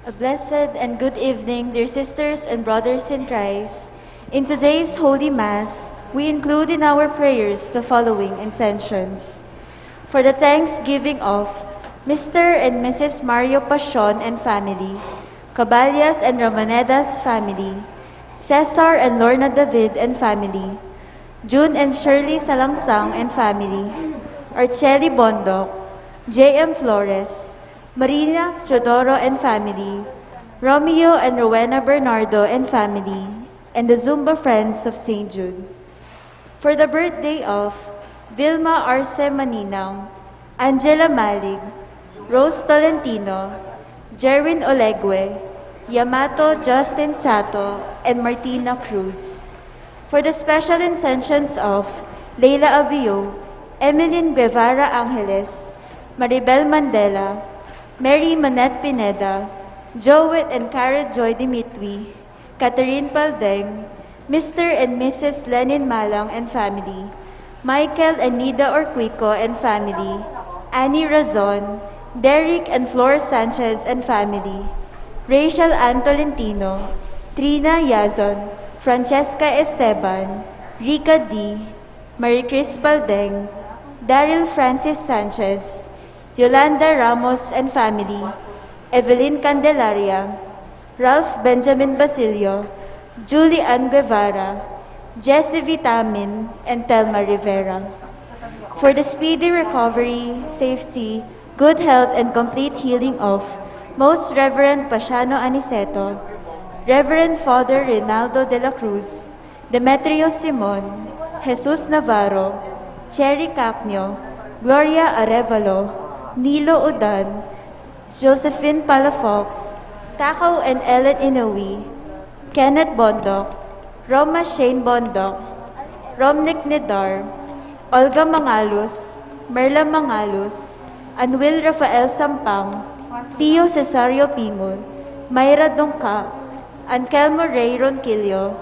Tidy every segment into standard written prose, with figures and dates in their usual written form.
A blessed and good evening, dear sisters and brothers in Christ. In today's Holy Mass, we include in our prayers the following intentions. For the thanksgiving of Mr. and Mrs. Mario Pasion and family, Caballas and Romanedas family, Cesar and Lorna David and family, June and Shirley Salangsang and family, Arceli Bondok, J.M. Flores, Marina Chodoro and family, Romeo and Rowena Bernardo and family, and the Zumba Friends of St. Jude. For the birthday of Vilma Arce Maninang, Angela Malig, Rose Tolentino, Jerwin Olegwe, Yamato Justin Sato, and Martina Cruz. For the special intentions of Leila Abio, Emeline Guevara Angeles, Maribel Mandela, Mary Manette Pineda, Joet and Cara Joy Dimitri, Catherine Paldeng, Mr. and Mrs. Lenin Malang and family, Michael and Nida Orquico and family, Annie Razon, Derek and Flor Sanchez and family, Rachel Ann Tolentino, Trina Yazon, Francesca Esteban, Rica D, Marie Chris Paldeng, Daryl Francis Sanchez, Yolanda Ramos and family, Evelyn Candelaria, Ralph Benjamin Basilio, Julie Ann Guevara, Jessie Vitamin, and Telma Rivera. For the speedy recovery, safety, good health, and complete healing of Most Reverend Pasiano Aniceto, Reverend Father Reynaldo de la Cruz, Demetrio Simon, Jesus Navarro, Cherry Cacnio, Gloria Arevalo, Nilo Udan, Josephine Palafox, Takaw and Ellen Inoue, Kenneth Bondok, Roma Shane Bondok, Romnick Nidar, Olga Mangalos, Merla Mangalos, Anwil Rafael Sampang, Pio Cesario Pingon, Mayra Dongka, Ankelmo Ray Ronquillo,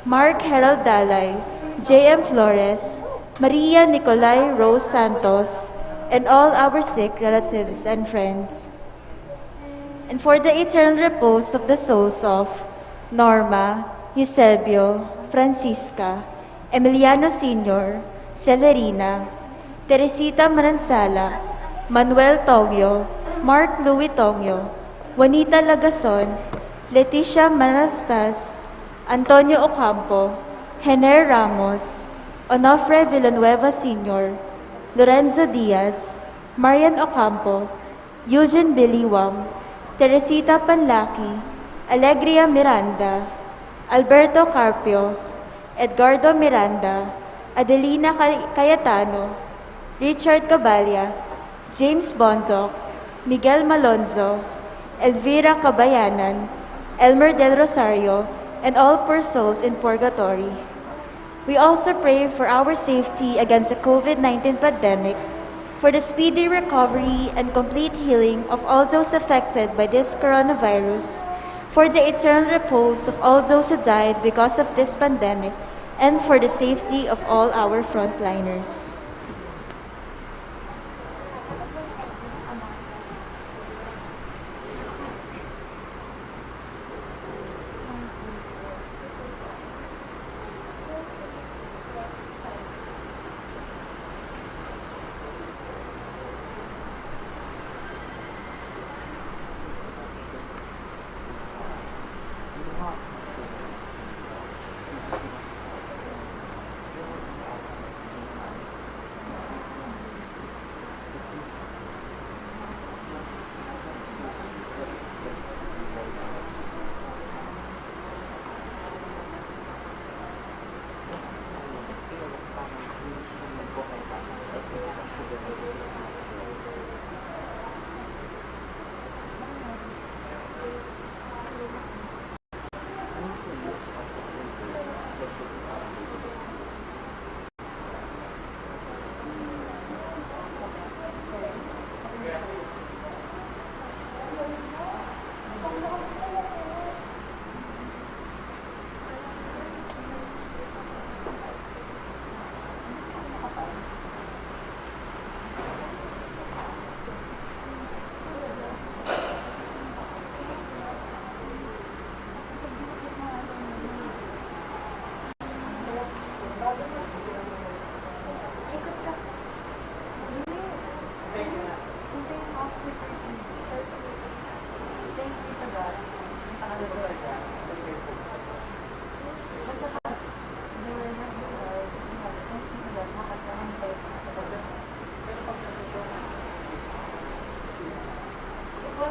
Mark Herald Dalay, J.M. Flores, Maria Nicolay Rose Santos, and all our sick relatives and friends. And for the eternal repose of the souls of Norma, Eusebio, Francisca, Emiliano Sr., Celerina, Teresita Manansala, Manuel Tongyo, Mark Louis Tongyo, Juanita Lagason, Leticia Manastas, Antonio Ocampo, Hener Ramos, Onofre Villanueva Sr., Lorenzo Diaz, Marian Ocampo, Eugene Biliwang, Teresita Panlaki, Alegria Miranda, Alberto Carpio, Edgardo Miranda, Adelina Cayetano, Richard Caballa, James Bontoc, Miguel Malonzo, Elvira Cabayanan, Elmer Del Rosario, and all poor souls in purgatory. We also pray for our safety against the COVID-19 pandemic, for the speedy recovery and complete healing of all those affected by this coronavirus, for the eternal repose of all those who died because of this pandemic, and for the safety of all our frontliners.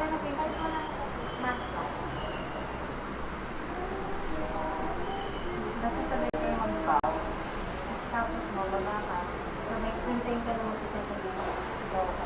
Basta sabay kayo mag-bow. Tapos mo, baba ka. So may hintayin ka naman sa second bow ka.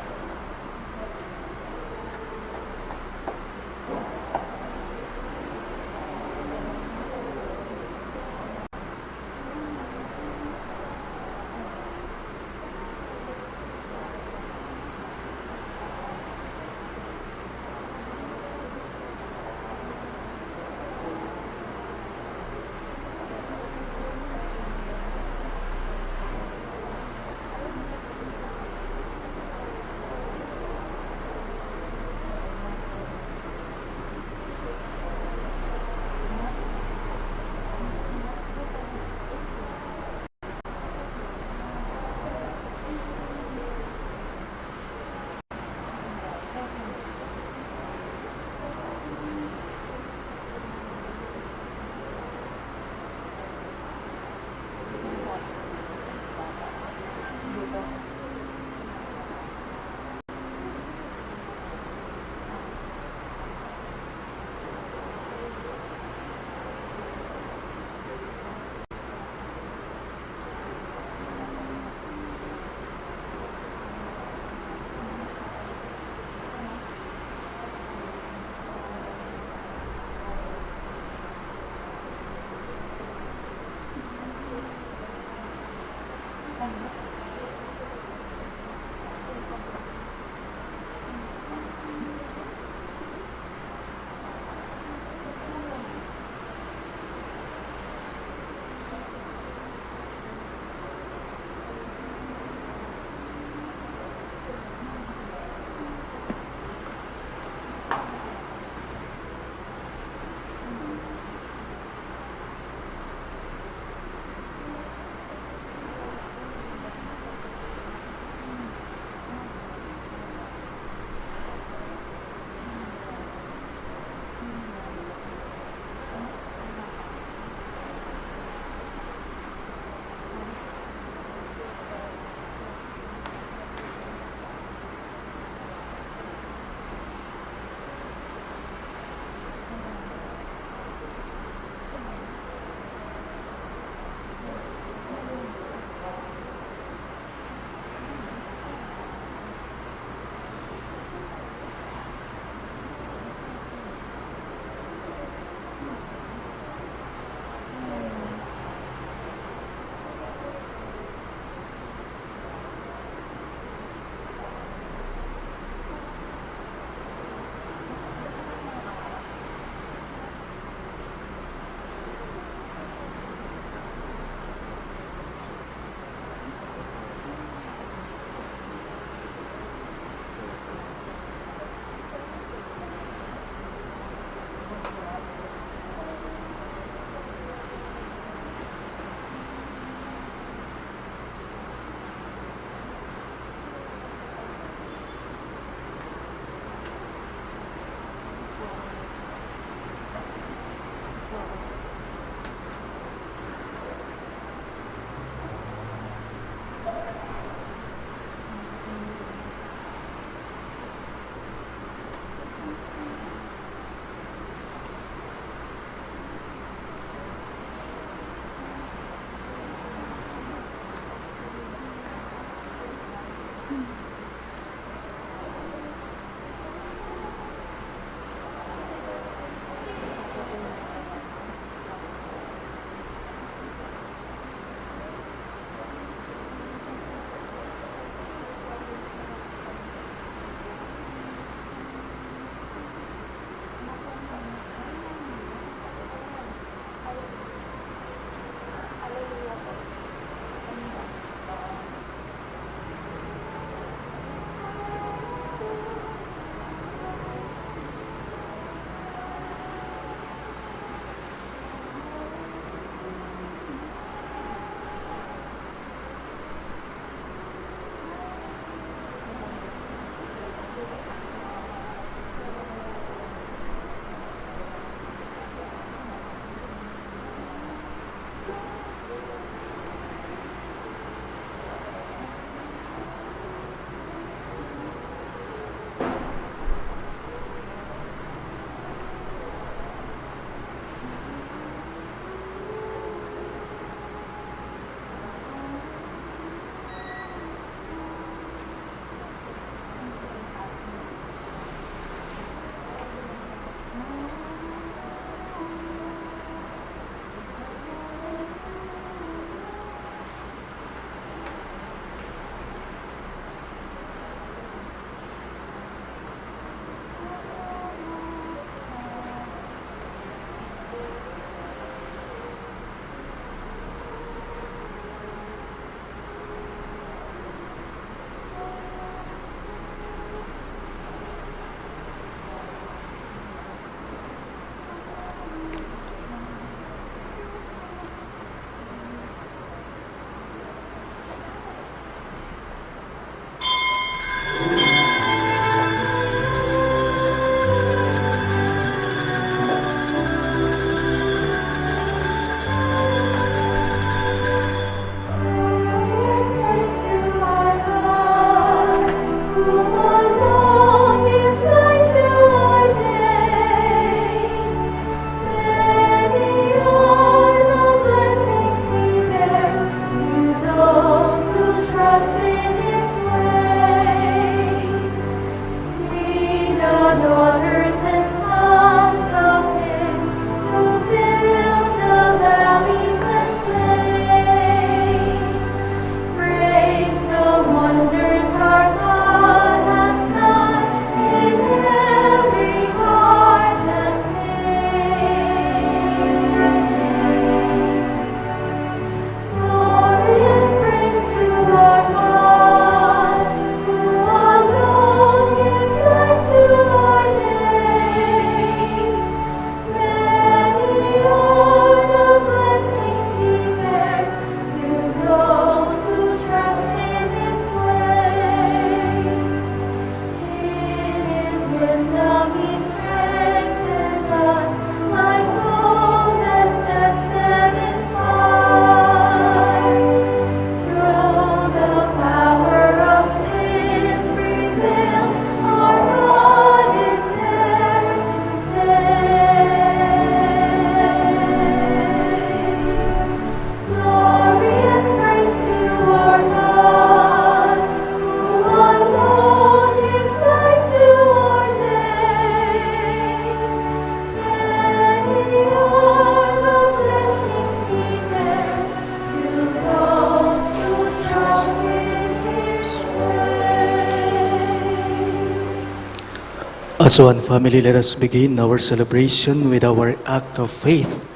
As one family, let us begin our celebration with our act of faith.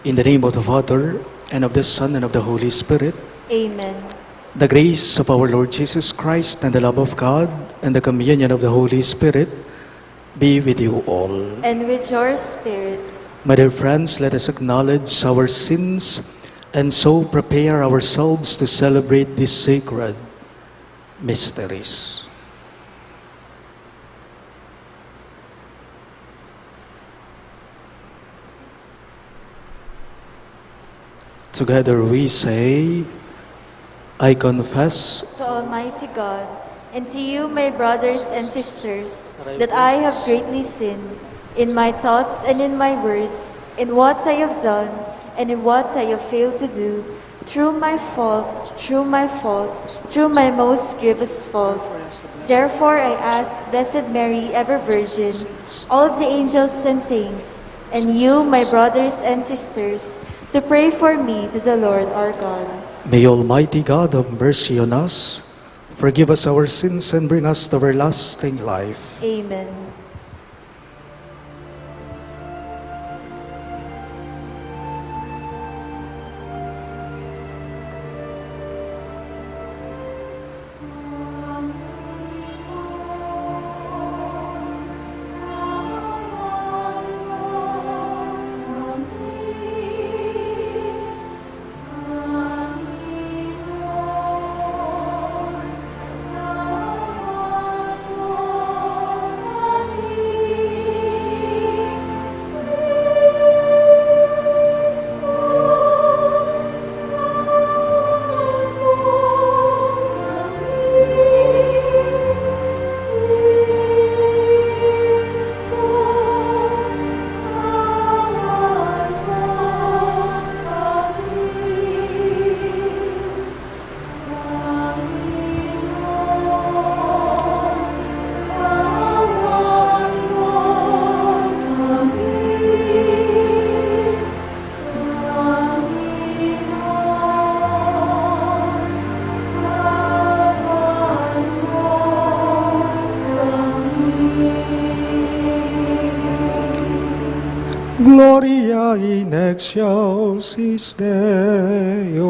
In the name of the Father, and of the Son, and of the Holy Spirit. Amen. The grace of our Lord Jesus Christ, and the love of God, and the communion of the Holy Spirit be with you all. And with your spirit. My dear friends, let us acknowledge our sins and so prepare ourselves to celebrate these sacred mysteries. Together we say, I confess To Almighty God, and to you, my brothers and sisters, that I have greatly sinned in my thoughts and in my words, in what I have done and in what I have failed to do, through my fault, through my most grievous fault. Therefore I ask Blessed Mary, ever Virgin, all the angels and saints, and you, my brothers and sisters, to pray for me to the Lord our God. May Almighty God have mercy on us, forgive us our sins, and bring us to everlasting life. Amen. Gloria in excelsis Deo.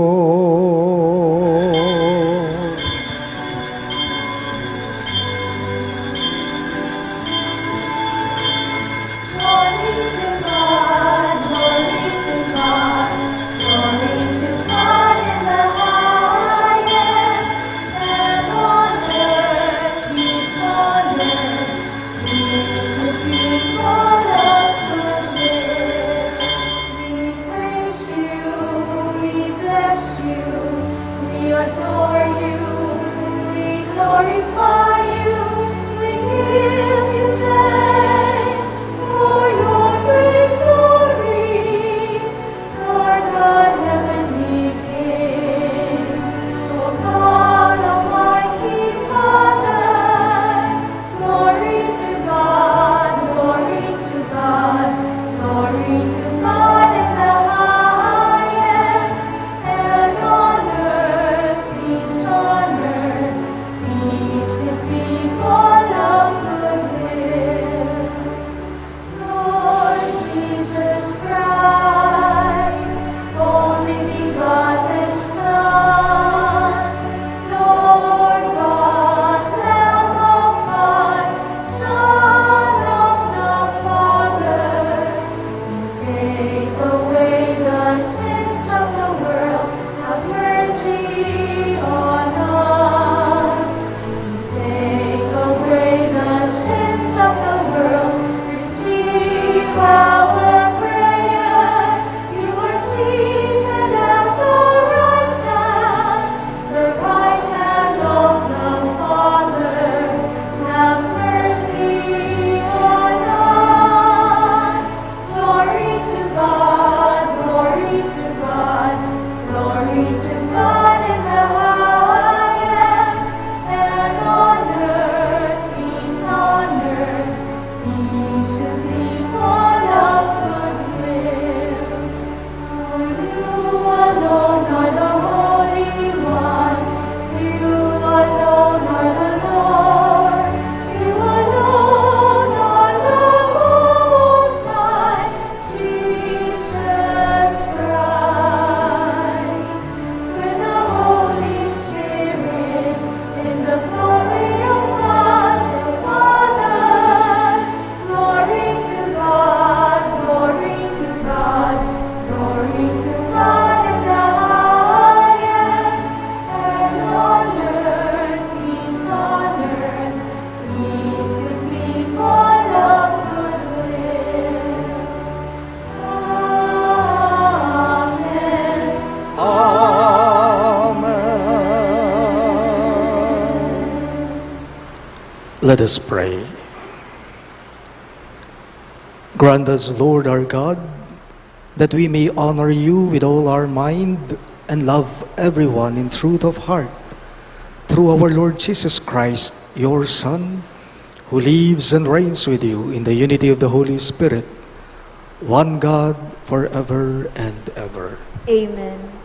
Let us pray. Grant us, Lord our God, that we may honor you with all our mind and love everyone in truth of heart, through our Lord Jesus Christ, your Son, who lives and reigns with you in the unity of the Holy Spirit, one God, forever and ever. Amen.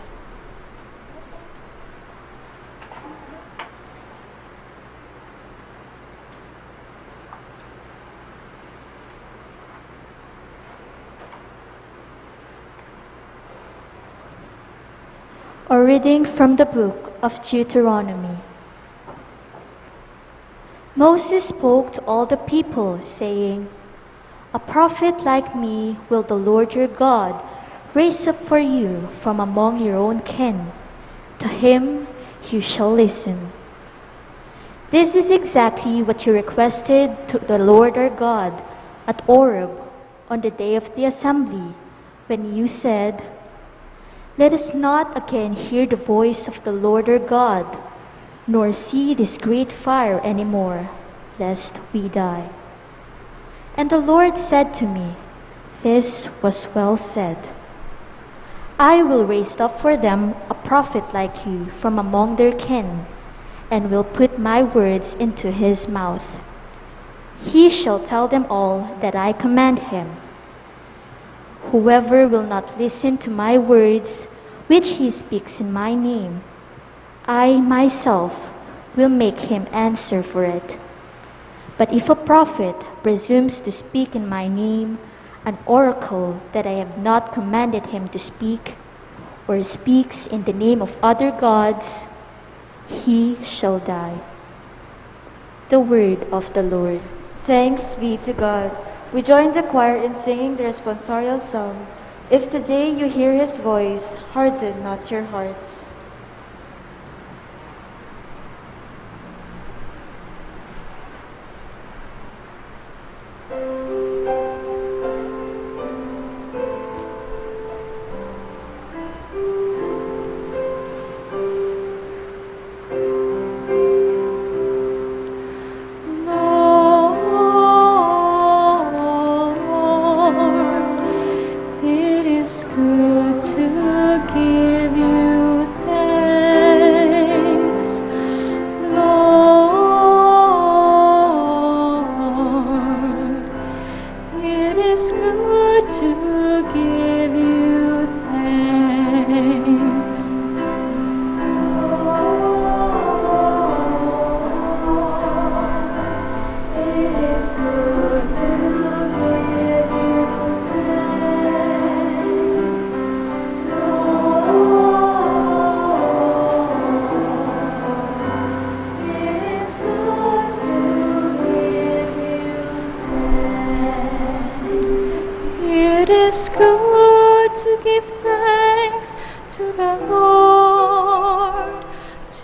A reading from the book of Deuteronomy. Moses spoke to all the people, saying, "A prophet like me will the Lord your God raise up for you from among your own kin. To him you shall listen. This is exactly what you requested to the Lord our God at Oreb on the day of the assembly, when you said, 'Let us not again hear the voice of the Lord our God, nor see this great fire anymore, lest we die.' And the Lord said to me, 'This was well said. I will raise up for them a prophet like you from among their kin, and will put my words into his mouth. He shall tell them all that I command him. Whoever will not listen to my words, which he speaks in my name, I myself will make him answer for it. But if a prophet presumes to speak in my name, an oracle that I have not commanded him to speak, or speaks in the name of other gods, he shall die." The word of the Lord. Thanks be to God. We join the choir in singing the responsorial song, "If today you hear his voice, harden not your hearts." It is good to give thanks to the Lord,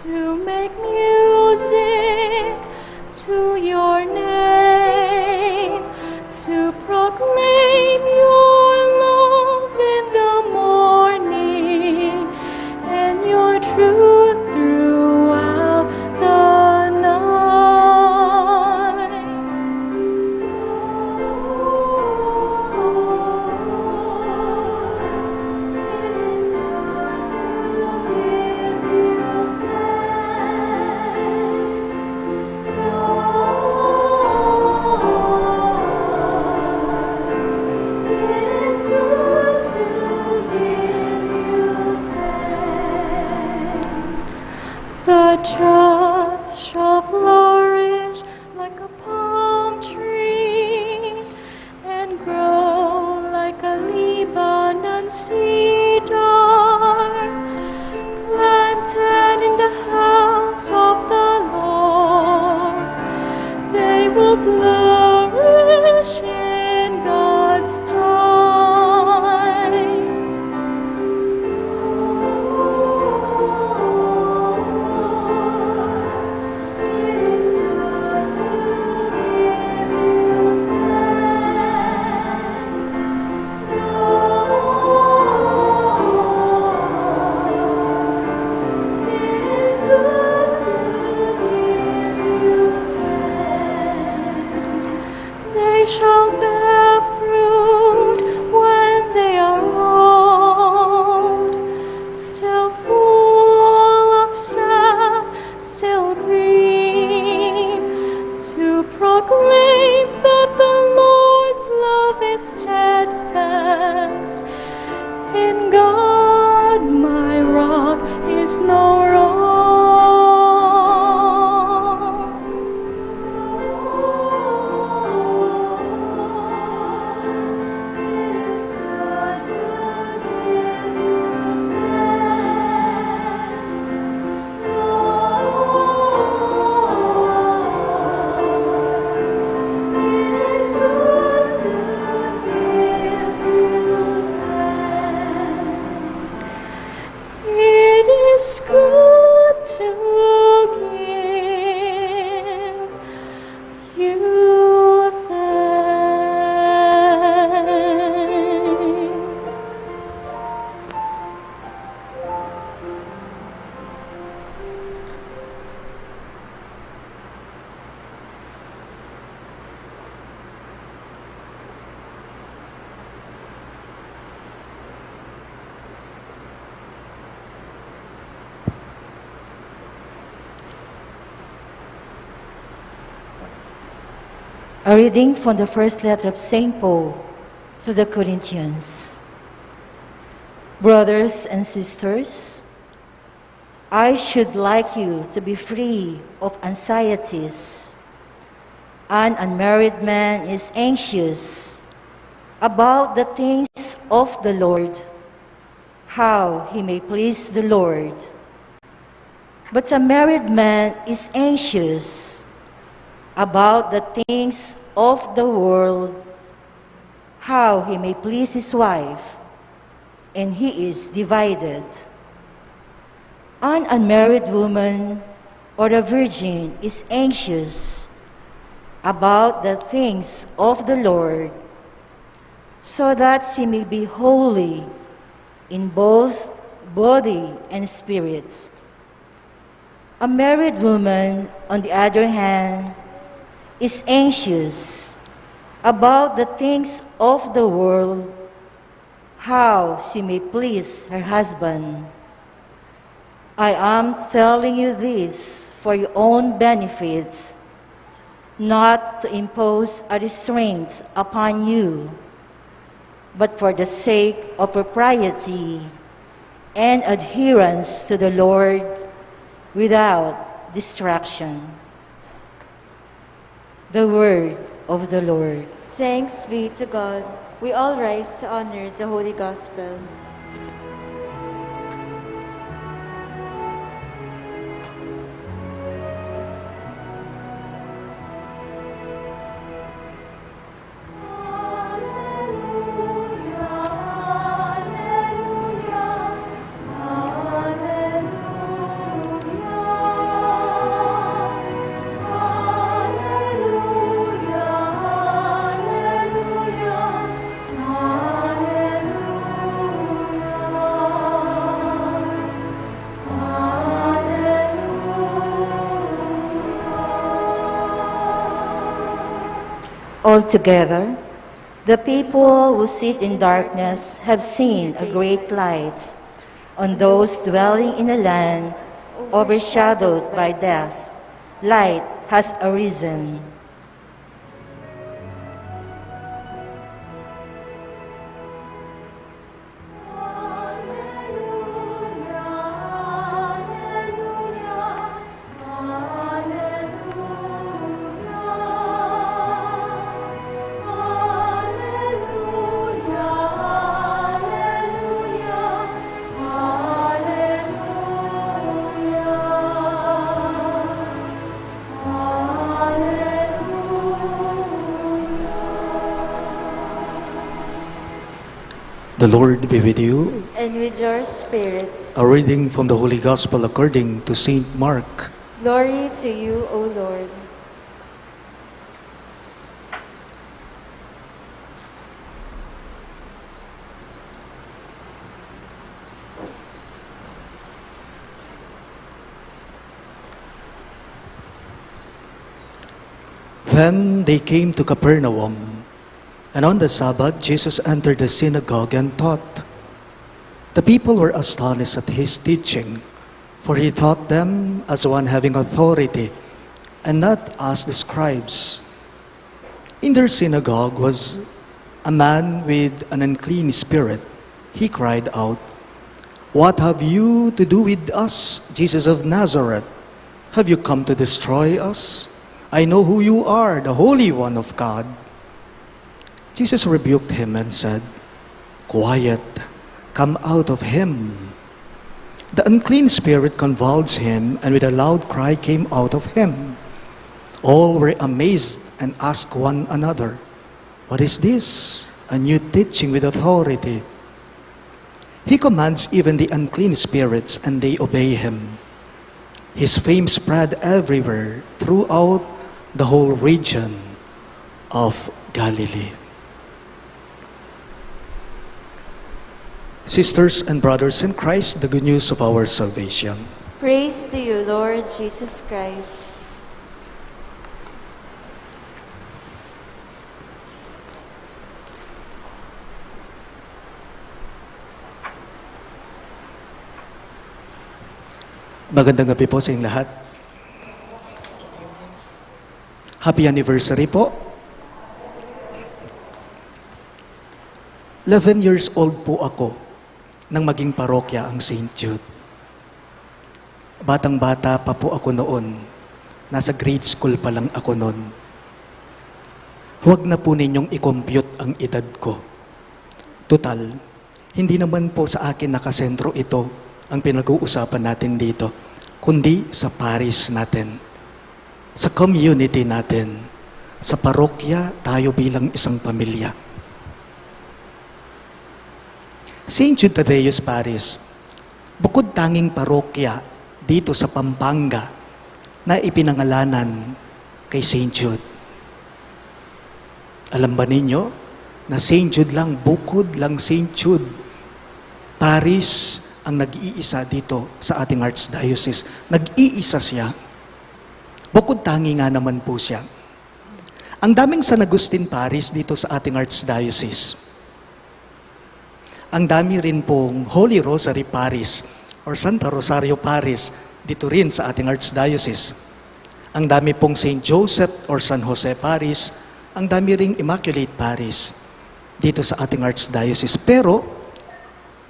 to make music to your name, to proclaim your love in the morning and your truth throughout the night. The just shall flourish like a palm tree and grow like a Lebanon cedar, planted in the house of the Lord. They will flourish in God's time. A reading from the first letter of St. Paul to the Corinthians. Brothers and sisters, I should like you to be free of anxieties. An unmarried man is anxious about the things of the Lord, how he may please the Lord. But a married man is anxious about the things of the world, how he may please his wife, and he is divided. An unmarried woman or a virgin is anxious about the things of the Lord, so that she may be holy in both body and spirit. A married woman, on the other hand, is anxious about the things of the world, how she may please her husband. I am telling you this for your own benefit, not to impose a restraint upon you, but for the sake of propriety and adherence to the Lord without distraction. The word of the Lord. Thanks be to God. We all rise to honor the Holy Gospel. Altogether, the people who sit in darkness have seen a great light. On those dwelling in a land overshadowed by death, light has arisen. The Lord be with you. And with your spirit. A reading from the Holy Gospel according to St. Mark. Glory to you, O Lord. Then they came to Capernaum. And on the Sabbath, Jesus entered the synagogue and taught. The people were astonished at his teaching, for he taught them as one having authority, and not as the scribes. In their synagogue was a man with an unclean spirit. He cried out, "What have you to do with us, Jesus of Nazareth? Have you come to destroy us? I know who you are, the Holy One of God." Jesus rebuked him and said, "Quiet, come out of him." The unclean spirit convulsed him, and with a loud cry came out of him. All were amazed and asked one another, "What is this? A new teaching with authority. He commands even the unclean spirits, and they obey him." His fame spread everywhere throughout the whole region of Galilee. Sisters and brothers in Christ, the good news of our salvation. Praise to you, Lord Jesus Christ. Magandang gabi po sa inyong lahat. Happy anniversary po 11 years old po ako nang maging parokya ang St. Jude. Batang-bata pa po ako noon. Nasa grade school pa lang ako noon. Huwag na po ninyong i-compute ang edad ko. Total, hindi naman po sa akin nakasentro ito ang pinag-uusapan natin dito, kundi sa parish natin, sa community natin, sa parokya tayo bilang isang pamilya. St. Jude Tadeus Parish, bukod tanging parokya dito sa Pampanga na ipinangalanan kay St. Jude. Alam ba ninyo na St. Jude lang, bukod lang St. Jude, Parish ang nag-iisa dito sa ating Archdiocese. Nag-iisa siya. Bukod tangi nga naman po siya. Ang daming San Agustin Parish dito sa ating Archdiocese. Ang dami rin pong Holy Rosary Parish or Santa Rosario Parish dito rin sa ating Archdiocese. Ang dami pong St. Joseph or San Jose Parish. Ang dami ring Immaculate Parish dito sa ating Archdiocese. Pero,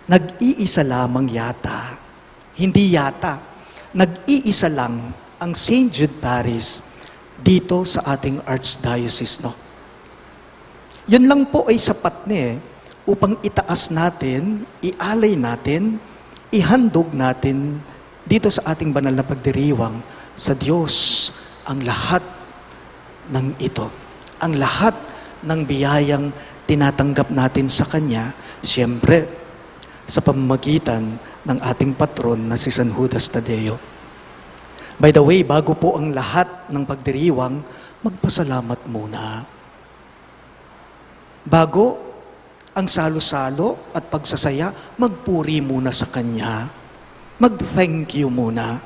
nag-iisa lamang yata. Hindi yata. Nag-iisa lang ang St. Jude Parish dito sa ating Archdiocese, no? Yun lang po ay sapat na upang itaas natin, ialay natin, ihandog natin dito sa ating banal na pagdiriwang sa Diyos ang lahat ng ito. Ang lahat ng biyayang tinatanggap natin sa Kanya, siyempre, sa pamamagitan ng ating patron na si San Judas Tadeo. By the way, bago po ang lahat ng pagdiriwang, magpasalamat muna. Bago ang salo-salo at pagsasaya, magpuri muna sa Kanya. Mag-thank you muna.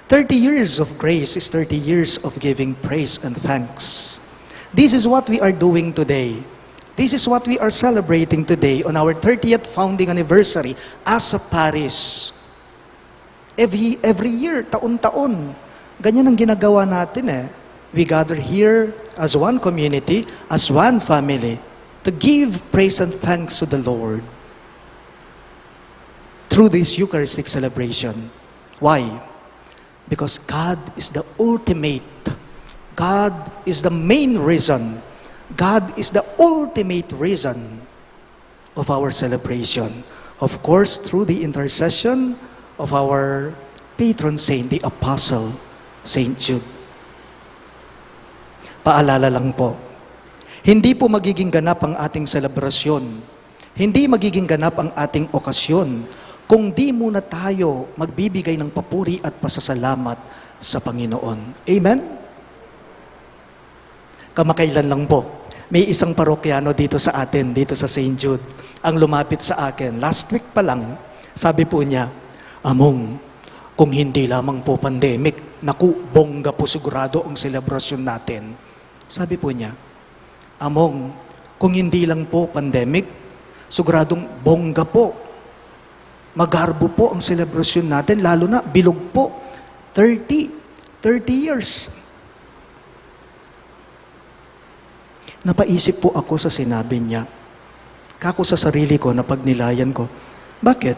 30 years of grace is 30 years of giving praise and thanks. This is what we are doing today. This is what we are celebrating today on our 30th founding anniversary as a parish. Every year, taon-taon, ganyan ang ginagawa natin . We gather here as one community, as one family, to give praise and thanks to the Lord through this Eucharistic celebration. Why? Because God is the ultimate. God is the main reason. God is the ultimate reason of our celebration. Of course, through the intercession of our patron saint, the Apostle, St. Jude. Paalala lang po, hindi po magiging ganap ang ating selebrasyon, hindi magiging ganap ang ating okasyon, kung di muna tayo magbibigay ng papuri at pasasalamat sa Panginoon. Amen? Kamakailan lang po, may isang parokyano dito sa atin, dito sa St. Jude, ang lumapit sa akin. Last week pa lang, sabi po niya, Among, kung hindi lamang po pandemic, naku, bongga po sigurado ang selebrasyon natin. Sabi po niya, Among, kung hindi lang po pandemic, siguradong bongga po. Magarbo po ang selebrasyon natin, lalo na bilog po. 30 years. Napaisip po ako sa sinabi niya. Kako sa sarili ko, napagnilayan ko, bakit?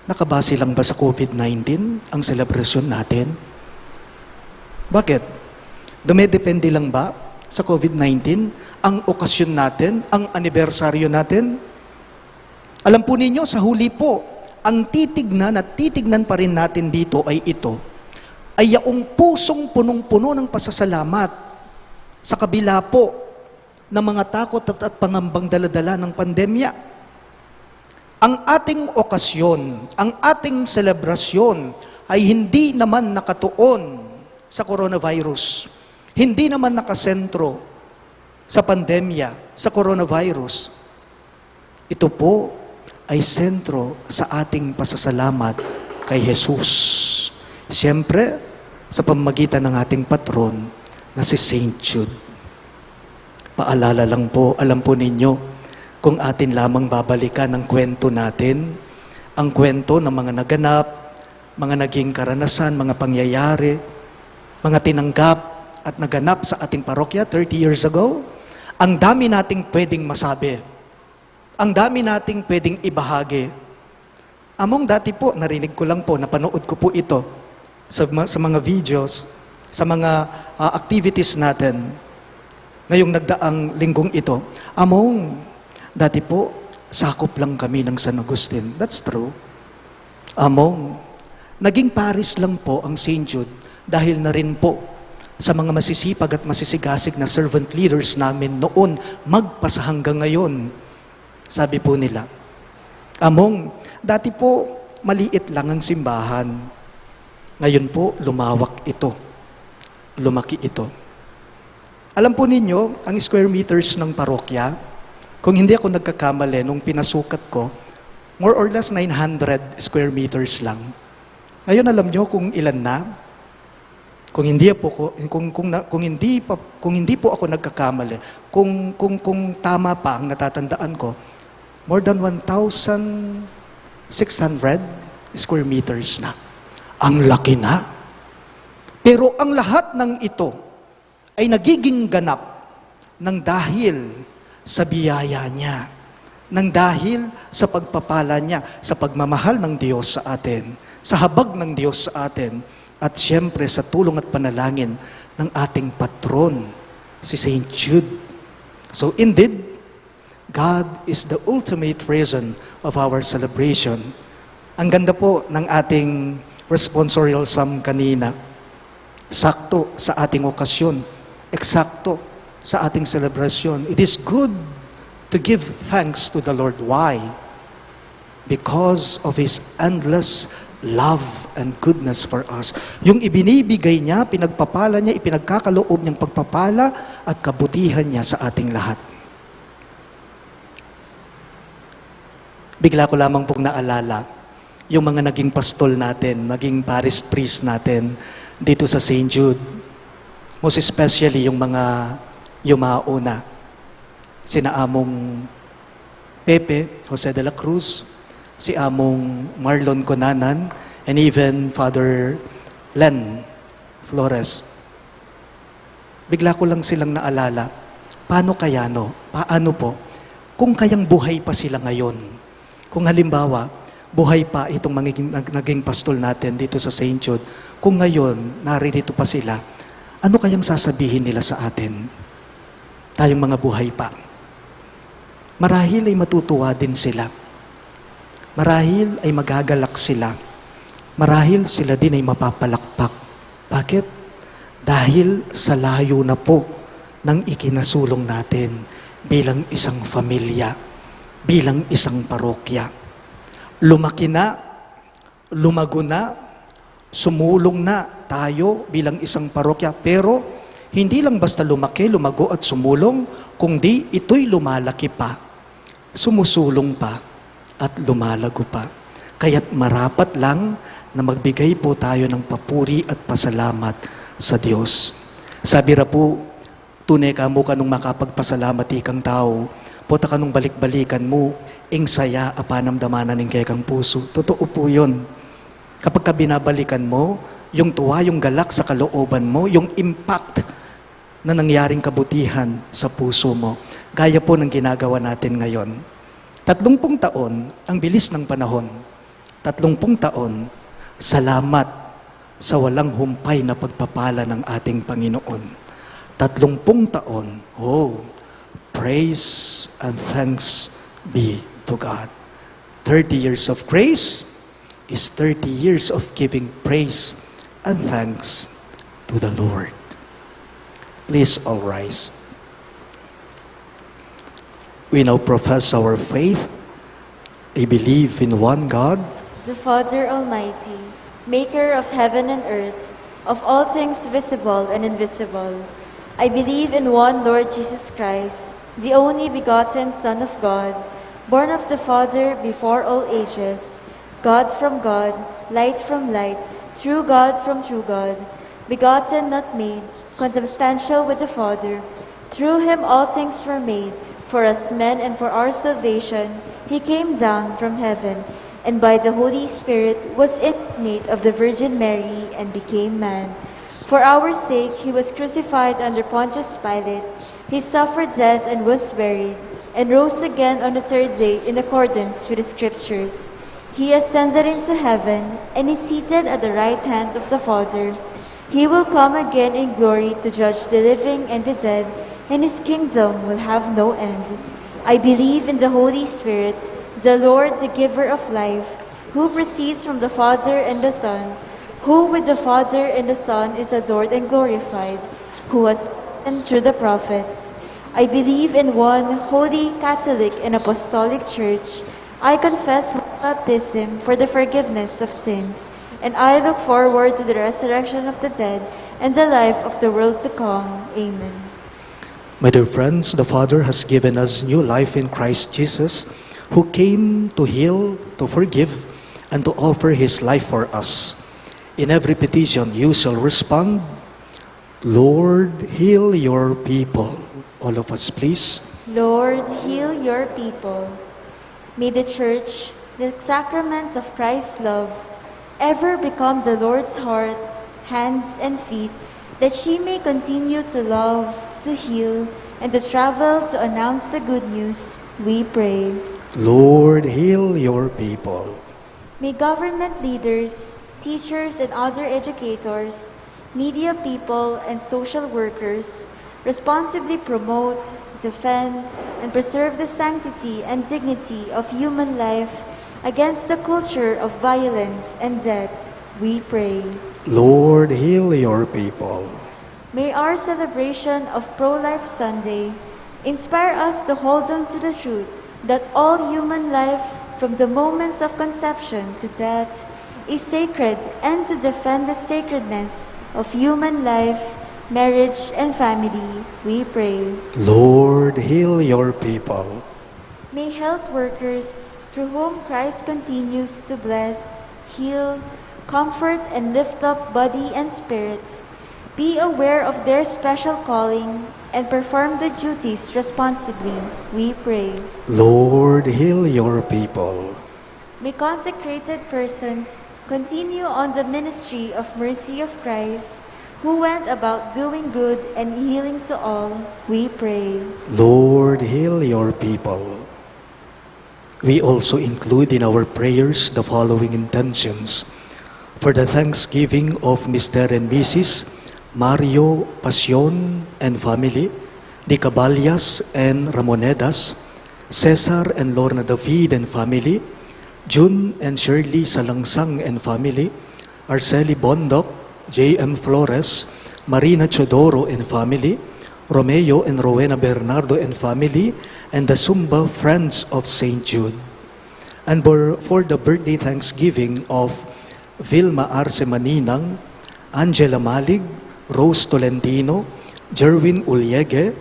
Nakabase lang ba sa COVID-19 ang selebrasyon natin? Bakit? Dumedepende lang ba sa COVID-19 ang okasyon natin, ang anibersaryo natin? Alam po ninyo, sa huli po, ang titignan at titignan pa rin natin dito ay ito, ay yaong pusong punong-puno ng pasasalamat sa kabila po ng mga takot at pangambang daladala ng pandemya. Ang ating okasyon, ang ating selebrasyon ay hindi naman nakatuon sa coronavirus. Hindi naman nakasentro sa pandemya, sa coronavirus. Ito po ay sentro sa ating pasasalamat kay Jesus. Siyempre, sa pamamagitan ng ating patron na si St. Jude. Paalala lang po, alam po ninyo, kung atin lamang babalikan ang kwento natin, ang kwento ng mga naganap, mga naging karanasan, mga pangyayari, mga tinanggap at naganap sa ating parokya 30 years ago, ang dami nating pwedeng masabi. Ang dami nating pwedeng ibahagi. Among dati po, narinig ko lang po, napanood ko po ito sa mga videos, sa mga activities natin ngayong nagdaang linggong ito. Among dati po, sakop lang kami ng San Agustin. That's true. Among, naging Paris lang po ang St. Jude dahil na rin po sa mga masisipag at masisigasig na servant leaders namin noon, magpasa hanggang ngayon. Sabi po nila, Among, dati po maliit lang ang simbahan. Ngayon po, lumawak ito. Lumaki ito. Alam po ninyo, ang square meters ng parokya, kung hindi ako nagkakamali, nung pinasukat ko, more or less 900 square meters lang. Ngayon alam nyo kung ilan na? Kung hindi po ako nagkakamali, kung tama pa ang natatandaan ko, more than 1,600 square meters na. Ang laki na. Pero ang lahat ng ito ay nagiging ganap ng dahil sa biyaya niya, ng dahil sa pagpapala niya, sa pagmamahal ng Diyos sa atin, sa habag ng Diyos sa atin, at siyempre sa tulong at panalangin ng ating patron, si St. Jude. So indeed, God is the ultimate reason of our celebration. Ang ganda po ng ating responsorial psalm kanina. Sakto sa ating okasyon. Eksakto sa ating celebration. It is good to give thanks to the Lord. Why? Because of His endless love and goodness for us. Yung ibinibigay niya, pinagpapala niya, ipinagkakaloob niyang pagpapala at kabutihan niya sa ating lahat. Bigla ko lamang pong naalala yung mga naging pastol natin, naging parish priest natin dito sa St. Jude. Most especially yung mga yumauna. Sina Among Pepe, Jose de la Cruz, si Among Marlon Conanan, and even Father Len Flores. Bigla ko lang silang naalala, paano po, kung kayang buhay pa sila ngayon, kung halimbawa, buhay pa itong naging pastol natin dito sa St. Jude, kung ngayon, naririto pa sila, ano kayang sasabihin nila sa atin? Tayong mga buhay pa. Marahil ay matutuwa din sila. Marahil ay magagalak sila. Marahil sila din ay mapapalakpak. Bakit? Dahil sa layo na po ng ikinasulong natin bilang isang pamilya, bilang isang parokya. Lumaki na, lumago na, sumulong na tayo bilang isang parokya. Pero hindi lang basta lumaki, lumago at sumulong, kundi ito'y lumalaki pa, sumusulong pa, at lumalago pa. Kaya't marapat lang na magbigay po tayo ng papuri at pasalamat sa Diyos. Sabi ra po, tunay ka mo kanong makapagpasalamat ikang tao, puta ka nung balik-balikan mo, ing saya apanamdamanan ng kayang puso. Totoo po yun. Kapag ka binabalikan mo, yung tuwa, yung galak sa kalooban mo, yung impact na nangyaring kabutihan sa puso mo. Gaya po ng ginagawa natin ngayon. 30 taon, ang bilis ng panahon. 30 taon, salamat sa walang humpay na pagpapala ng ating Panginoon. 30 taon, praise and thanks be to God. 30 years of grace is 30 years of giving praise and thanks to the Lord. Please all rise. We now profess our faith. I believe in one God, the Father Almighty, maker of heaven and earth, of all things visible and invisible. I believe in one Lord Jesus Christ, the only begotten Son of God, born of the Father before all ages, God from God, light from light, true God from true God, begotten, not made, consubstantial with the Father. Through him all things were made. For us men and for our salvation, he came down from heaven, and by the Holy Spirit was incarnate of the Virgin Mary and became man. For our sake, he was crucified under Pontius Pilate. He suffered death and was buried, and rose again on the third day in accordance with the Scriptures. He ascended into heaven, and is seated at the right hand of the Father. He will come again in glory to judge the living and the dead, and his kingdom will have no end. I believe in the Holy Spirit, the Lord, the giver of life, who proceeds from the Father and the Son, who with the Father and the Son is adored and glorified, who was spoken through the prophets. I believe in one holy, Catholic, and Apostolic Church. I confess baptism for the forgiveness of sins, and I look forward to the resurrection of the dead and the life of the world to come. Amen. My dear friends, the Father has given us new life in Christ Jesus, who came to heal, to forgive, and to offer his life for us. In every petition, you shall respond, Lord, heal your people. All of us, please. Lord, heal your people. May the Church, the sacraments of Christ's love, ever become the Lord's heart, hands, and feet, that she may continue to love, to heal, and to travel to announce the good news, we pray. Lord, heal your people. May government leaders, teachers and other educators, media people and social workers responsibly promote, defend, and preserve the sanctity and dignity of human life against the culture of violence and death, we pray. Lord, heal your people. May our celebration of Pro-Life Sunday inspire us to hold on to the truth that all human life, from the moments of conception to death, is sacred, and to defend the sacredness of human life, marriage, and family, we pray. Lord, heal your people. May health workers, through whom Christ continues to bless, heal, comfort, and lift up body and spirit, be aware of their special calling and perform the duties responsibly, we pray. Lord, heal your people. May consecrated persons continue on the ministry of mercy of Christ, who went about doing good and healing to all, we pray. Lord, heal your people. We also include in our prayers the following intentions. For the thanksgiving of Mr. and Mrs. Mario Pasion and family, Di Caballas and Ramonedas, Cesar and Lorna David and family, June and Shirley Salangsang and family, Arceli Bondoc, J.M. Flores, Marina Chodoro and family, Romeo and Rowena Bernardo and family, and the Sumba Friends of St. Jude. And for the birthday thanksgiving of Vilma Arce Maninang, Angela Malig, Rose Tolentino, Jerwin Uliege,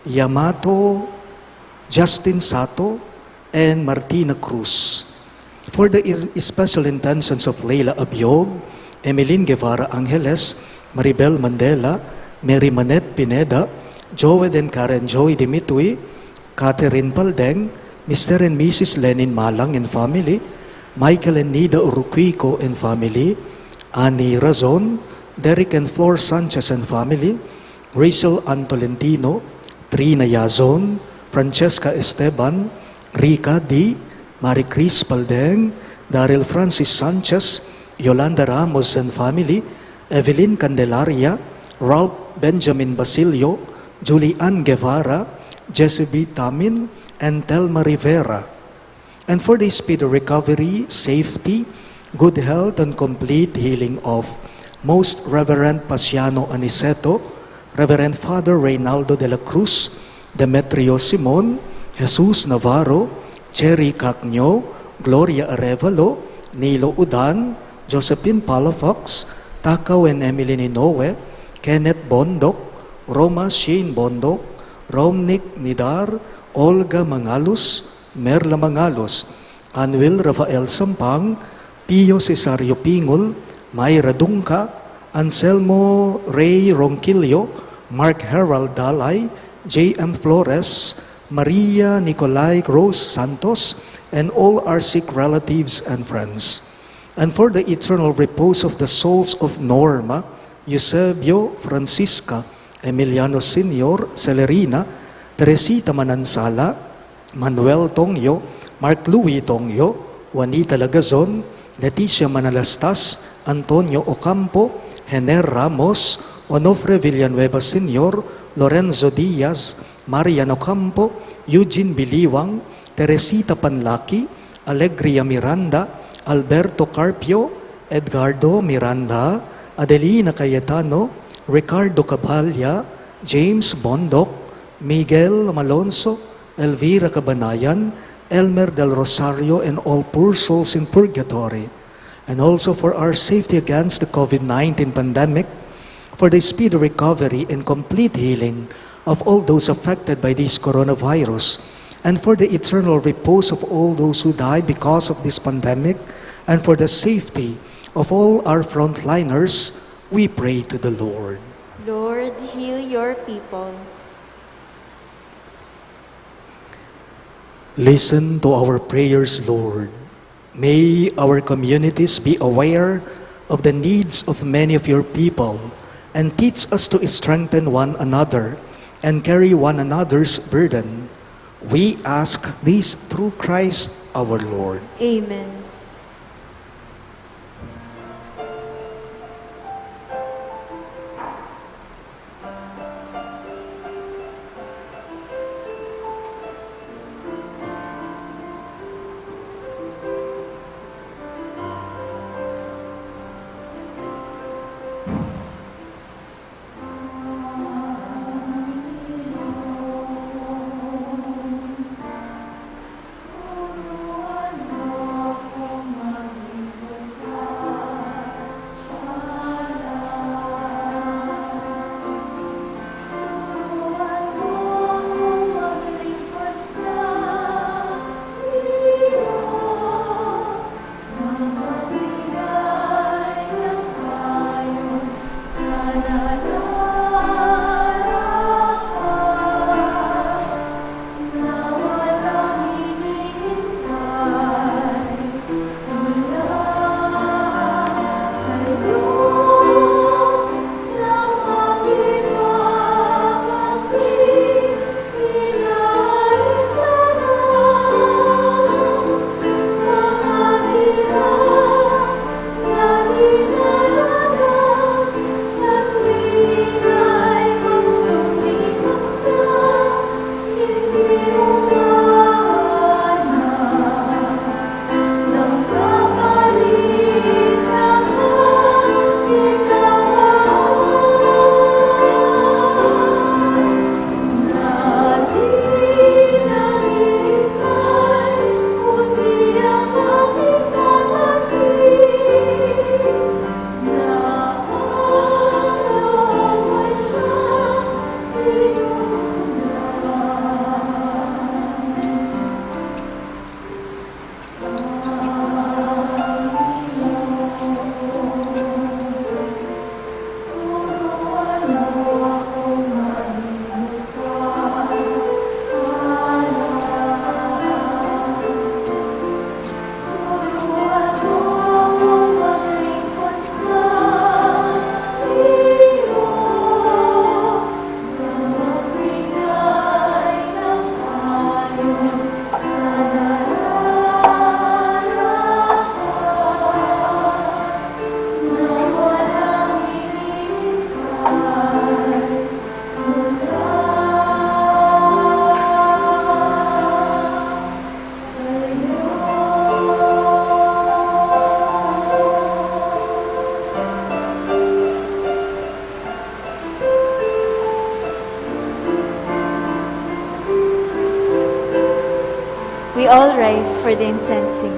Yamato, Justin Sato, and Martina Cruz. For the special intentions of Leila Abiog, Emeline Guevara Angeles, Maribel Mandela, Mary Manette Pineda, Joed and Karen Joy Dimitui, Catherine Paldeng, Mr. and Mrs. Lenin Malang and family, Michael and Nida Uruquico and family, Annie Razon, Derek and Flor Sanchez and family, Rachel Antolentino, Trina Yazon, Francesca Esteban, Rica D, Marie Chris Paldeng, Daryl Francis Sanchez, Yolanda Ramos and family, Evelyn Candelaria, Ralph Benjamin Basilio, Julian Guevara, Jesse B. Tamin, and Telma Rivera. And for the speedy recovery, safety, good health, and complete healing of Most Reverend Pasiano Aniceto, Reverend Father Reynaldo de la Cruz, Demetrio Simon, Jesus Navarro, Cherry Cacño, Gloria Arevalo, Nilo Udan, Josephine Palafox, Takaw and Emily Ninowe, Kenneth Bondoc, Roma Shane Bondoc, Romnick Nidar, Olga Mangalos, Merla Mangalos, Anuel Rafael Sampang, Pio Cesario Pingol, Mayra Dungka, Anselmo Ray Ronquillo, Mark Herald Dalay, J.M. Flores, Maria Nicolai Rose Santos, and all our sick relatives and friends. And for the eternal repose of the souls of Norma, Eusebio Francisca Emiliano Sr. Celerina, Teresita Manansala, Manuel Tongyo, Mark Louis Tongyo, Juanita Lagazon, Leticia Manalastas, Antonio Ocampo, Hener Ramos, Onofre Villanueva Sr., Lorenzo Diaz, Marian Ocampo, Eugene Biliwang, Teresita Panlaki, Alegria Miranda, Alberto Carpio, Edgardo Miranda, Adelina Cayetano, Ricardo Cabalya, James Bondoc, Miguel Malonzo, Elvira Cabanayan, Elmer Del Rosario, and all poor souls in purgatory, and also for our safety against the COVID-19 pandemic, for the speedy recovery and complete healing of all those affected by this coronavirus, and for the eternal repose of all those who died because of this pandemic, and for the safety of all our frontliners, we pray to the Lord. Lord, heal your people. Listen to our prayers, Lord. May our communities be aware of the needs of many of your people and teach us to strengthen one another and carry one another's burden. We ask this through Christ our Lord. Amen. We all rise for the incensing.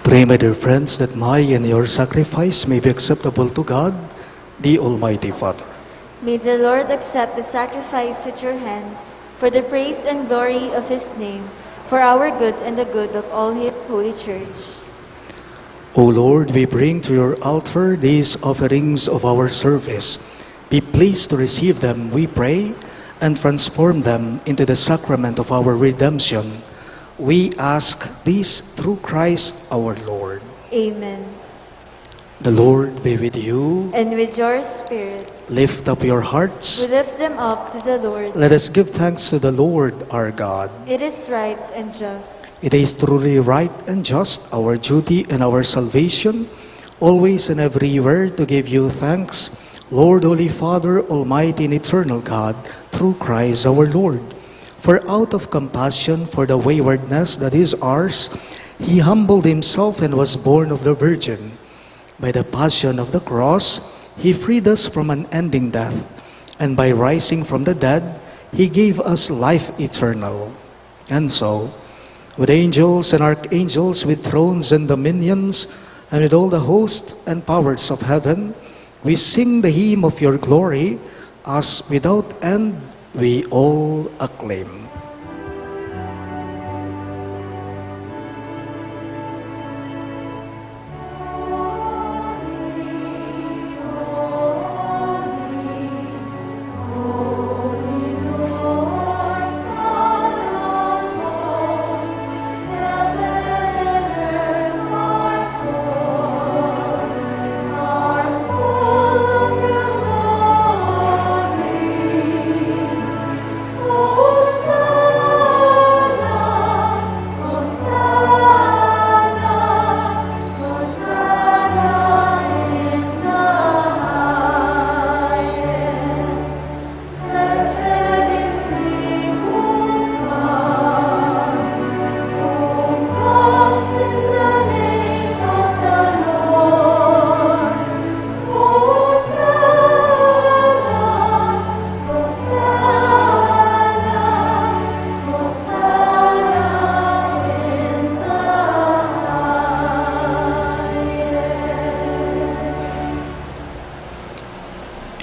Pray, my dear friends, that my and your sacrifice may be acceptable to God, the Almighty Father. May the Lord accept the sacrifice at your hands for the praise and glory of his name, for our good and the good of all His holy church. O Lord, we bring to your altar these offerings of our service. Be pleased to receive them, we pray, and transform them into the sacrament of our redemption. We ask this through Christ our Lord. Amen. The Lord be with you. And with your spirit, Lift up your hearts. we lift them up to the Lord. Let us give thanks to the Lord our God. It is right and just. It is truly right and just, our duty and our salvation, always and everywhere to give you thanks, Lord, Holy Father, Almighty and Eternal God, through Christ our Lord. For out of compassion for the waywardness that is ours, He humbled Himself and was born of the Virgin. By the passion of the cross, He freed us from unending death, and by rising from the dead, He gave us life eternal. And so, with angels and archangels, with thrones and dominions, and with all the hosts and powers of heaven, we sing the hymn of your glory, as without end we all acclaim.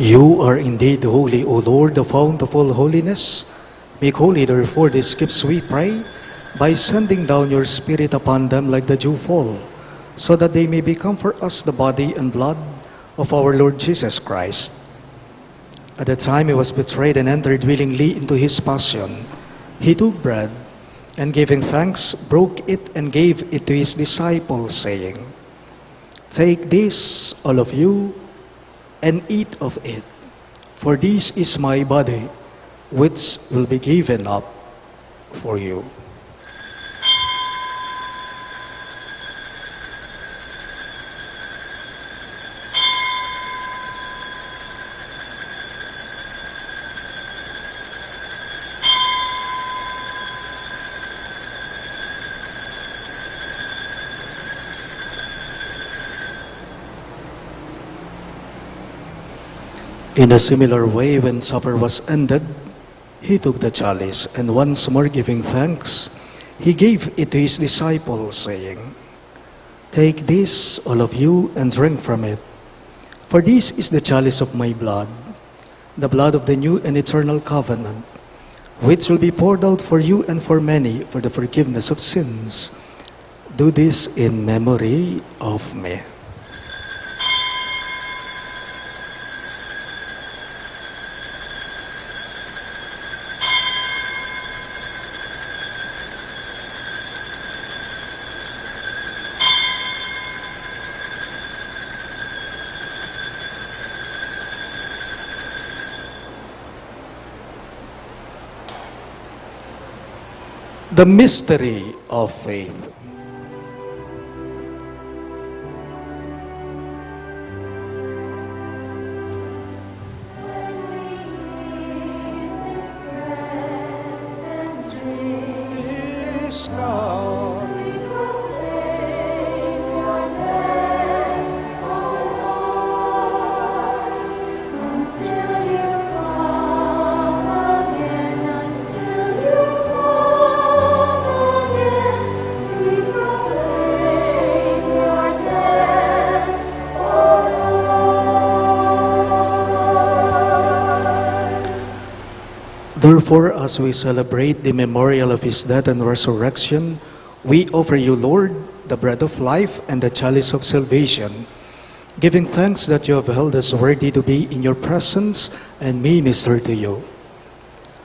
You are indeed holy, O Lord, the fount of all holiness. Make holy, therefore, these gifts, we pray, by sending down your Spirit upon them like the dewfall, so that they may become for us the body and blood of our Lord Jesus Christ. At the time He was betrayed and entered willingly into His passion, He took bread, and giving thanks, broke it and gave it to His disciples, saying, "Take this, all of you, and eat of it, for this is my body, which will be given up for you." In a similar way, when supper was ended, He took the chalice, and once more giving thanks, He gave it to His disciples, saying, "Take this, all of you, and drink from it. For this is the chalice of my blood, the blood of the new and eternal covenant, which will be poured out for you and for many for the forgiveness of sins. Do this in memory of me." The mystery of faith. This God, Therefore, as we celebrate the memorial of his death and resurrection, we offer you, Lord, the bread of life and the chalice of salvation, giving thanks that you have held us worthy to be in your presence and minister to you.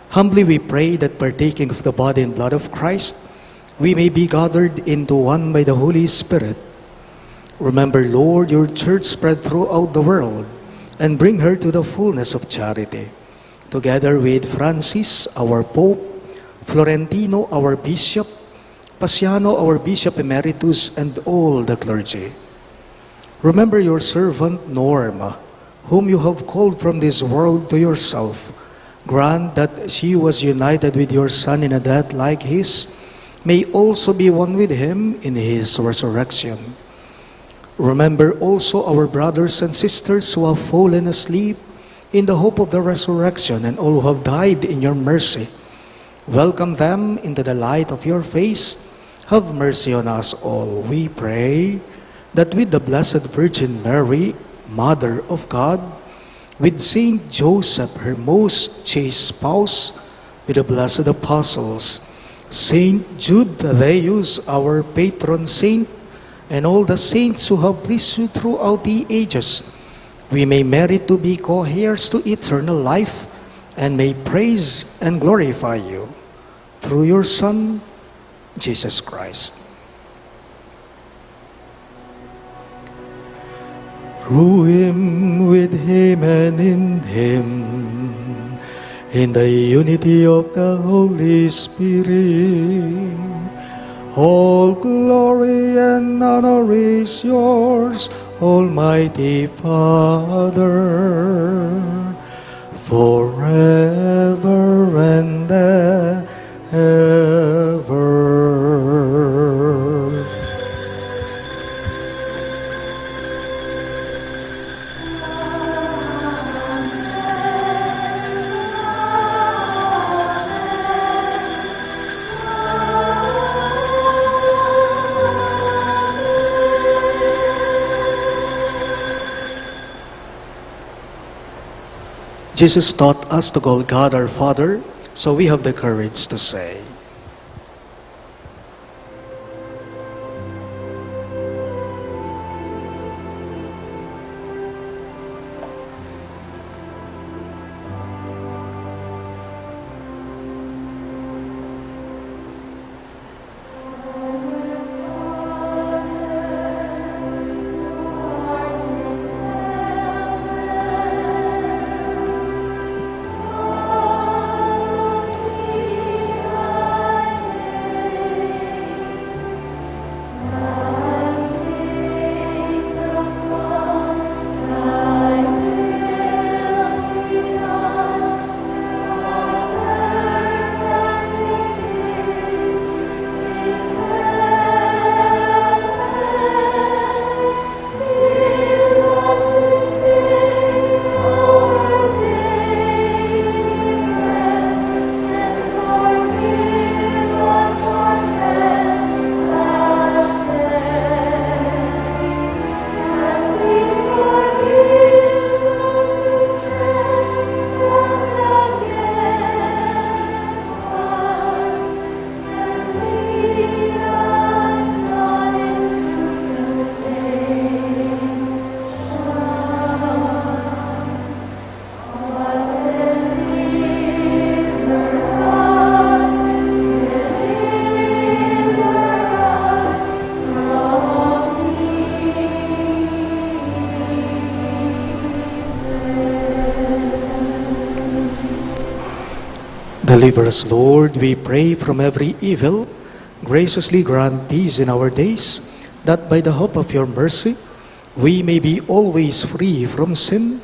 Humbly we pray that partaking of the body and blood of Christ, we may be gathered into one by the Holy Spirit. Remember, Lord, your church spread throughout the world, and bring her to the fullness of charity. Together with Francis, our Pope, Florentino, our Bishop, Pasiano, our Bishop Emeritus, and all the clergy. Remember your servant Norma, whom you have called from this world to yourself. Grant that she was united with your Son in a death like his, may also be one with him in his resurrection. Remember also our brothers and sisters who have fallen asleep in the hope of the resurrection, and all who have died in your mercy. Welcome them into the light of your face. Have mercy on us all, we pray, that with the Blessed Virgin Mary, Mother of God, with Saint Joseph, her most chaste spouse, with the blessed apostles, Saint Jude Thaddeus, our patron saint, and all the saints who have pleased you throughout the ages, we may merit to be co-heirs to eternal life, and may praise and glorify you through your Son, Jesus Christ. Through him, with him, and in him, in the unity of the Holy Spirit, all glory and honor is yours, Almighty Father, forever and ever. Jesus taught us to call God our Father, so we have the courage to say, Deliver us, Lord, we pray, from every evil. Graciously grant peace in our days, that by the hope of your mercy, we may be always free from sin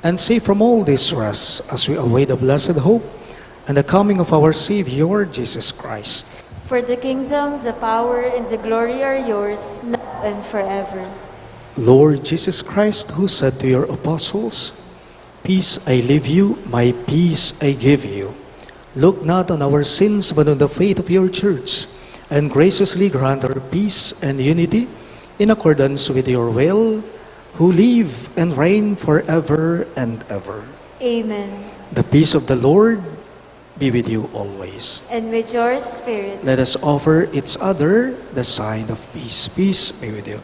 and safe from all distress, as we await the blessed hope and the coming of our Savior, Jesus Christ. For the kingdom, the power, and the glory are yours, now and forever. Lord Jesus Christ, who said to your apostles, "Peace I leave you, my peace I give you," look not on our sins, but on the faith of your church, and graciously grant her peace and unity in accordance with your will, who live and reign forever and ever. Amen. The peace of the Lord be with you always. And with your spirit. Let us offer each other the sign of peace. Peace be with you.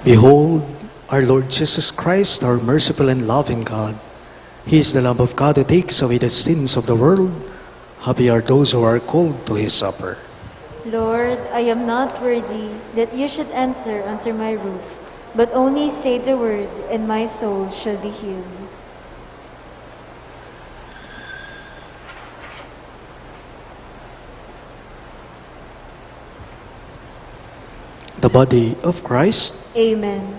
Behold, our Lord Jesus Christ, our merciful and loving God. He is the Lamb of God who takes away the sins of the world. Happy are those who are called to his supper. Lord, I am not worthy that you should enter under my roof, but only say the word, and my soul shall be healed. The body of Christ. Amen.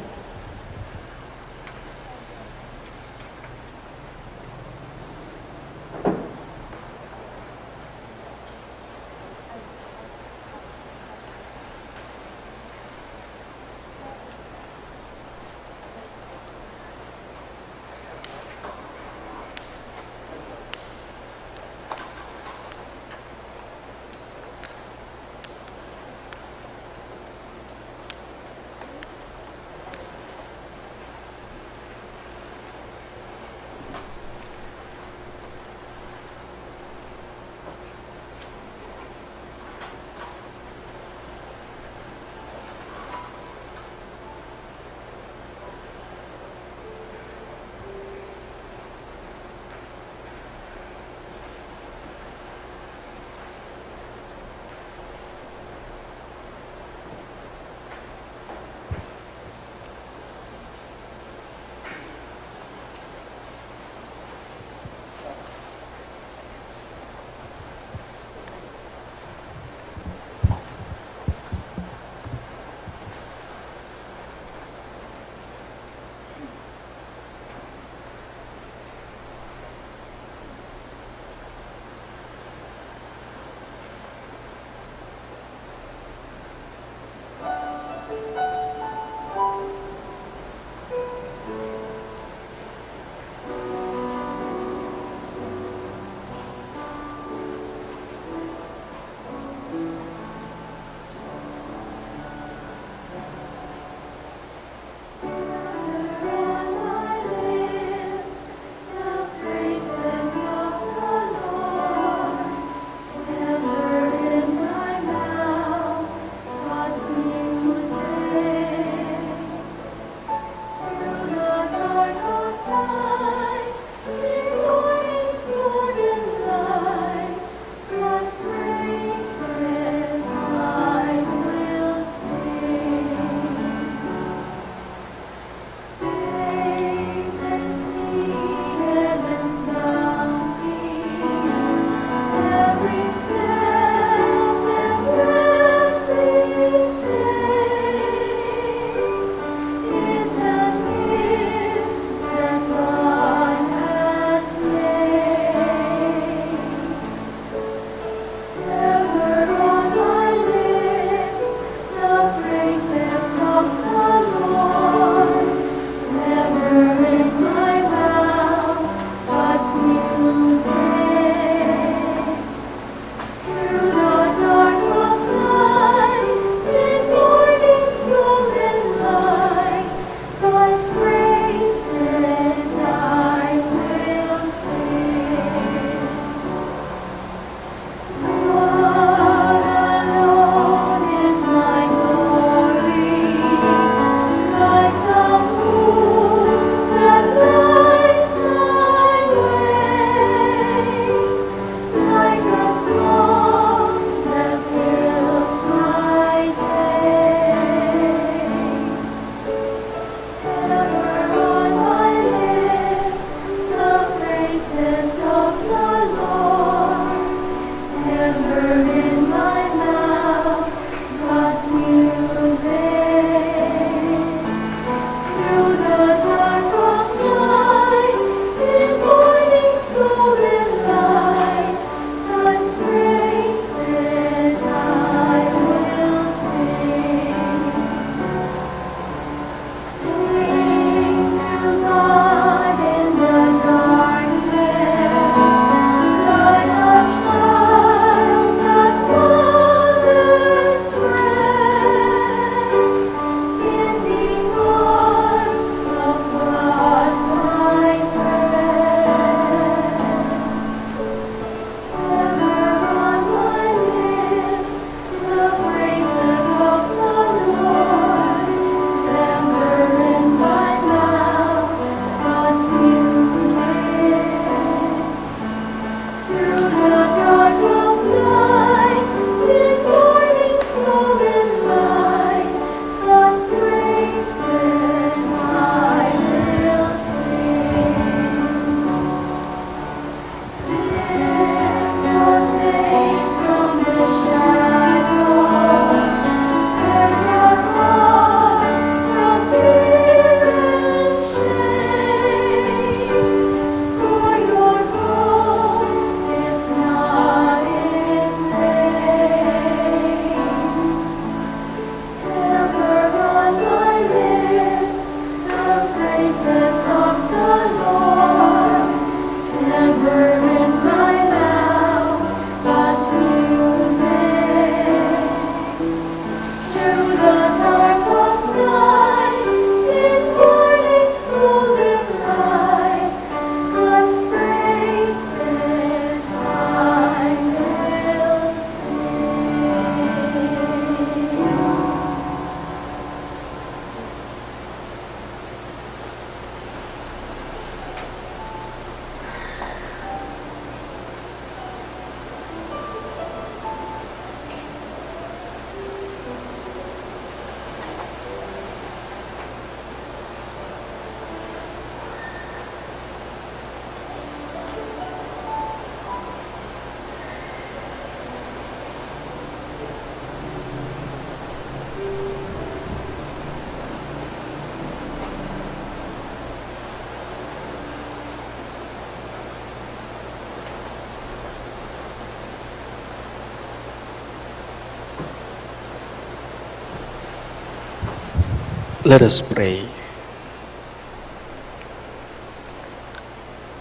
Let us pray.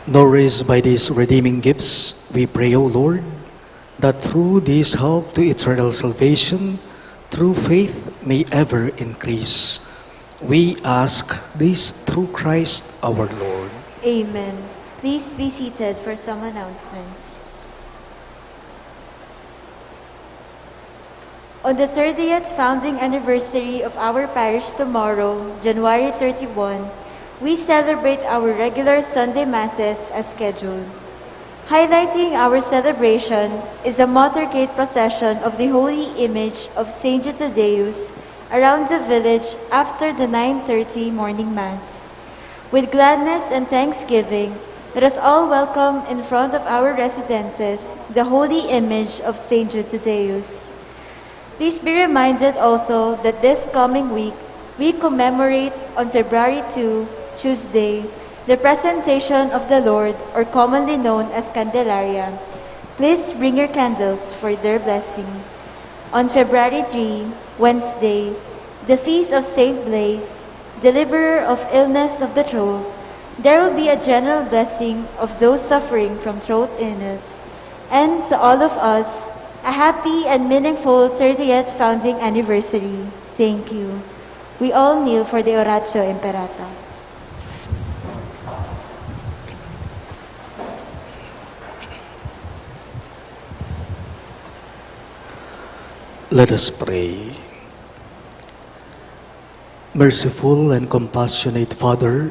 Nourished by these redeeming gifts, we pray, O Lord, that through this help to eternal salvation, through faith may ever increase. We ask this through Christ our Lord. Amen. Please be seated for some announcements. On the 30th founding anniversary of our parish tomorrow, January 31, we celebrate our regular Sunday Masses as scheduled. Highlighting our celebration is the motorcade procession of the Holy Image of Saint Jude Thaddeus around the village after the 9:30 morning Mass. With gladness and thanksgiving, let us all welcome in front of our residences the Holy Image of Saint Jude Thaddeus. Please be reminded also that this coming week, we commemorate on February 2, Tuesday, the presentation of the Lord, or commonly known as Candelaria. Please bring your candles for their blessing. On February 3, Wednesday, the feast of Saint Blaise, deliverer of illness of the throat, there will be a general blessing of those suffering from throat illness. And to all of us, a happy and meaningful 30th founding anniversary. Thank you. We all kneel for the Oratio Imperata. Let us pray. Merciful and compassionate Father,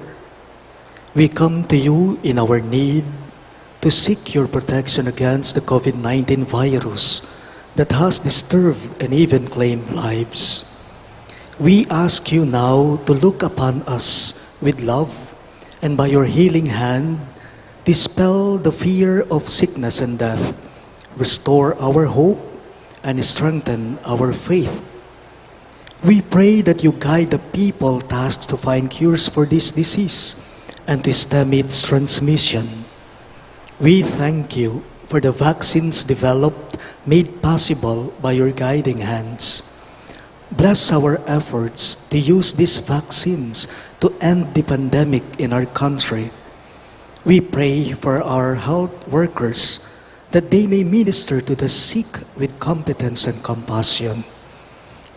we come to you in our need to seek your protection against the COVID-19 virus that has disturbed and even claimed lives. We ask you now to look upon us with love and by your healing hand, dispel the fear of sickness and death, restore our hope, and strengthen our faith. We pray that you guide the people tasked to find cures for this disease and to stem its transmission. We thank you for the vaccines developed, made possible by your guiding hands. Bless our efforts to use these vaccines to end the pandemic in our country. We pray for our health workers that they may minister to the sick with competence and compassion.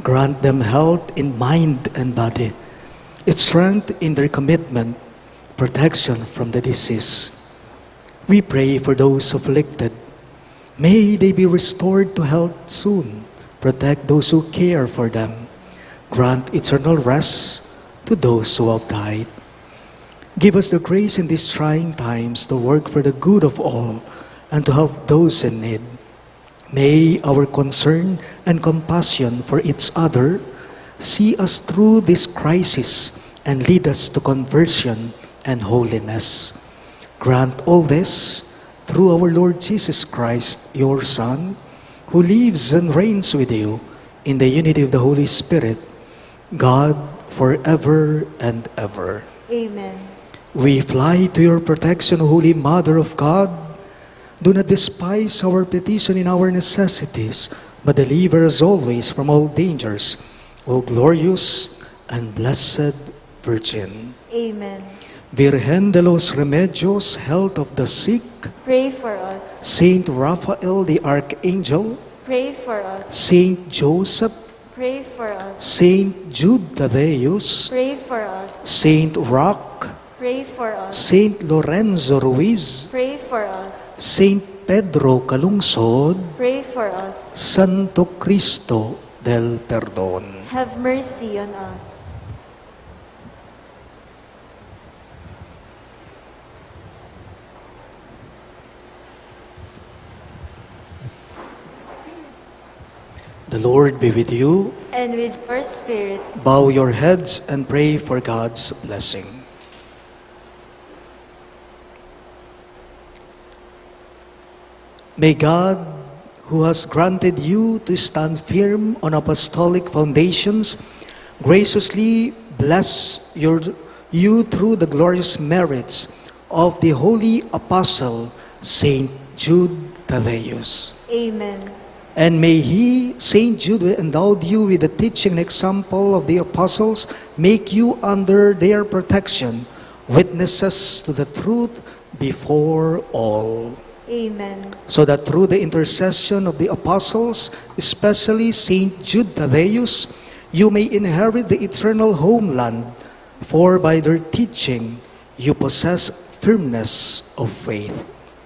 Grant them health in mind and body, strength in their commitment, protection from the disease. We pray for those afflicted. May they be restored to health soon. Protect those who care for them. Grant eternal rest to those who have died. Give us the grace in these trying times to work for the good of all and to help those in need. May our concern and compassion for each other see us through this crisis and lead us to conversion and holiness. Grant all this through our Lord Jesus Christ, your Son, who lives and reigns with you in the unity of the Holy Spirit, God, forever and ever. Amen. We fly to your protection, Holy Mother of God. Do not despise our petition in our necessities, but deliver us always from all dangers, O glorious and blessed Virgin. Amen. Virgen de los Remedios, health of the sick, Pray for us. Saint Raphael the Archangel, Pray for us. Saint Joseph, Pray for us. Saint Jude Thaddeus, Pray for us. Saint Roch, Pray for us. Saint Lorenzo Ruiz, Pray for us. Saint Pedro Calungsod, Pray for us. Santo Cristo del Perdón. Have mercy on us. The Lord be with you. And with your spirit. Bow your heads and pray for God's blessing. May God, who has granted you to stand firm on apostolic foundations, graciously bless you through the glorious merits of the holy apostle, Saint Jude Thaddeus. Amen. And may He, Saint Jude, who endowed you with the teaching and example of the apostles, make you under their protection, witnesses to the truth before all. Amen. So that through the intercession of the apostles, especially Saint Jude Thaddeus, you may inherit the eternal homeland, for by their teaching you possess firmness of faith.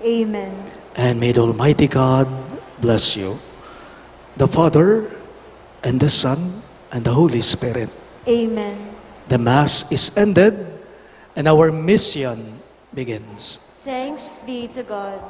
Amen. And may the Almighty God bless you, the Father, and the Son, and the Holy Spirit. Amen. The Mass is ended, and our mission begins. Thanks be to God.